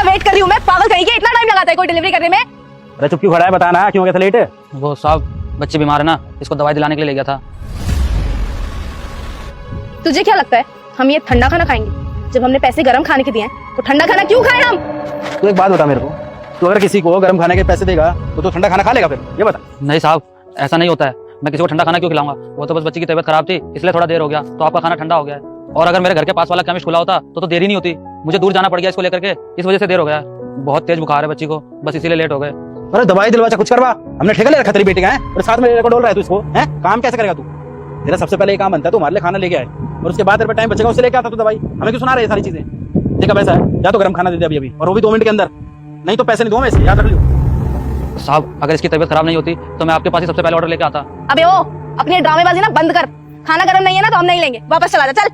Wait कर रही हूँ मैं, पागल कहीं के, इतना टाइम लगाता है कोई डिलीवरी करने में? अरे चुप क्यों खड़ा है, बता ना क्यों गया था लेट? वो साहब बच्चे बीमार है ना, इसको दवाई दिलाने के लिए ले गया था। तुझे क्या लगता है हम ये ठंडा खाना खाएंगे? जब हमने पैसे गर्म खाने के दिए हैं तो ठंडा खाना क्यों खाएं हम? तू एक बात बता मेरे को, तू अगर किसी को गर्म खाने के पैसे देगा तो तू ठंडा खाना खा लेगा फिर? ये बता। नहीं साहब, ऐसा नहीं होता है। मैं किसी को ठंडा खाना क्यों खिलाऊंगा? वो तो बस बच्ची की तबीयत खराब थी इसलिए थोड़ा देर हो गया, तो आपका खाना ठंडा हो गया है। और अगर मेरे घर के पास वाला केमिस्ट खुला होता तो देरी नहीं होती। मुझे दूर जाना पड़ गया इसको लेकर के, इस वजह से देर हो गया। बहुत तेज बुखार है बच्ची को, बस इसीलिए लेट हो गए। अरे दवाई दिलवा, कुछ करवा, हमने ठेका ले रखा तेरी बेटी का है, और साथ में लेकर डोल रहा है तू इसको, हैं? काम कैसे करेगा तू? तेरा सबसे पहले ये काम बनता है तू हमारे लिए खाना लेके आए, और उसके बाद तेरे पे टाइम बचेगा उससे लेके आता तू दवाई। हमें क्यों सुना रहे ये सारी चीजें? देखा पैसा है, जा तो गर्म खाना दे दे अभी अभी, और वो भी 2 मिनट के अंदर, नहीं तो पैसे नहीं दूंगा मैं इसके, याद रख लियो। साहब अगर इसकी तबीयत खराब नहीं होती तो मैं आपके पास ही सबसे पहले ऑर्डर लेके आता। अबे ओ, अपनी ड्रामेबाजी ना बंद कर। खाना गर्म नहीं है ना तो हम नहीं लेंगे, वापस चला जा, चल।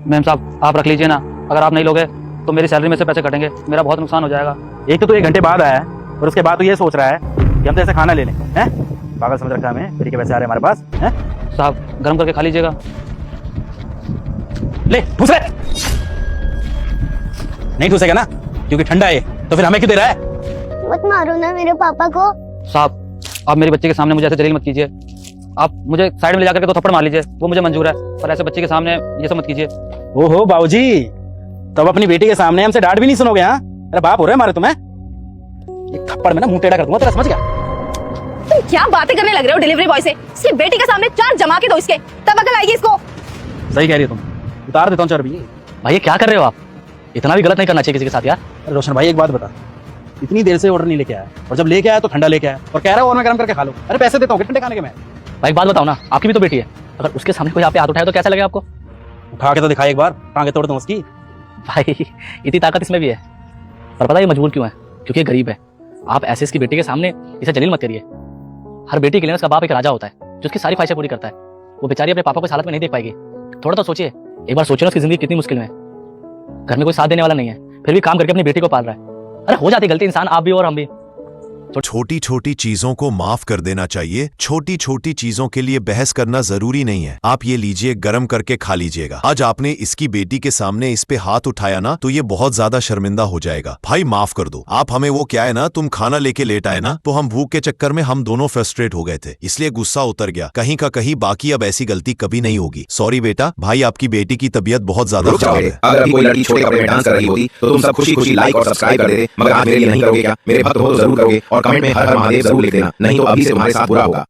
मैम साहब आप रख लीजिए ना, अगर आप नहीं लोगे तो मेरी सैलरी में से पैसे कटेंगे, मेरा बहुत नुकसान हो जाएगा। एक तो तू 1 घंटे बाद आया है, और उसके बाद तू ये सोच रहा है कि हम तो ऐसे खाना ले लें, हैं? पागल समझ रखा है हमें, बेटी के पैसे आ रहे हैं हमारे पास, हैं? साहब गर्म करके खा लीजिएगा। ले ठूस ले। नहीं ठूसेगा ना, क्योंकि ठंडा है, तो फिर हमें क्यों दे रहा है? मत मारो ना मेरे पापा को। साहब आप मेरी बच्ची के सामने मुझे ऐसे जलील मत कीजिए। आप मुझे साइड में ले जाकर के 2 थप्पड़ मार लीजिए, वो मुझे मंजूर है, पर ऐसे बच्ची के सामने ये सब मत कीजिए। ओहो बाबूजी, तब अपनी बेटी के सामने हमसे डांट भी नहीं सुनोगे? हाँ, अरे बाप हो रहे हमारे तुम्हें, एक थप्पड़ में ना मुंह टेढ़ा कर दूंगा तेरा, समझ गया? तुम क्या बातें करने लग रहे हो डिलीवरी बॉय से? इसकी बेटी के सामने 4 जमा के दो इसके, तब अकल आएगी इसको। सही कह रही हो तुम, उतार देता हूँ चर्बी। भाई ये क्या कर रहे हो आप? इतना भी गलत नहीं करना चाहिए किसी के साथ यार। अरे रोशन भाई एक बात बता, इतनी देर से ऑर्डर नहीं लेके आया, और जब लेके आया तो ठंडा लेके आया, और कह रहा है और मैं गर्म करके खा लो। अरे पैसे देता हूँ ठंडे खाने के मैं। भाई एक बात बताओ ना, आपकी भी तो बेटी है, अगर उसके सामने कोई आप पे हाथ उठाए तो कैसा लगेगा आपको? उठा के तो दिखाई एक बार, टांगे तोड़ दूं उसकी। भाई इतनी ताकत इसमें भी है, पर पता है ये मजबूर क्यों है? क्योंकि ये गरीब है। आप ऐसे इसकी बेटी के सामने इसे जलील मत करिए। हर बेटी के लिए उसका बाप एक राजा होता है जो उसकी सारी ख्वाहिशें पूरी करता है। वो बेचारी अपने पापा को इस हालत में नहीं देख पाएगी। थोड़ा तो सोचिए, एक बार सोचिए ना उसकी जिंदगी कितनी मुश्किल में है। घर में कोई साथ देने वाला नहीं है, फिर भी काम करके अपनी बेटी को पाल रहा है। अरे हो जाती गलती इंसान, आप भी और हम भी। छोटी छोटी चीजों को माफ कर देना चाहिए। छोटी छोटी चीजों के लिए बहस करना जरूरी नहीं है। आप ये लीजिए, गरम करके खा लीजिएगा। आज आपने इसकी बेटी के सामने इस पे हाथ उठाया ना, तो ये बहुत ज्यादा शर्मिंदा हो जाएगा। भाई माफ कर दो। आप हमें वो क्या है ना, तुम खाना लेके लेट आए ना, तो हम भूख के चक्कर में हम दोनों फ्रस्ट्रेट हो गए थे, इसलिए गुस्सा उतर गया कहीं का कहीं। बाकी अब ऐसी गलती कभी नहीं होगी। सॉरी बेटा। भाई आपकी बेटी की तबीयत बहुत ज्यादा खराब है। अगर कोई लड़की छोटे कपड़े में डांस कर रही होती तो तुम सब खुशी खुशी लाइक और सब्सक्राइब कर देते, मगर आज मेरे लिए नहीं करोगे क्या? मेरे भक्त हो तो जरूर करोगे, और कमेंट में हर हर महादेव जरूर लिख देना, नहीं तो अभी से तुम्हारे साथ बुरा होगा।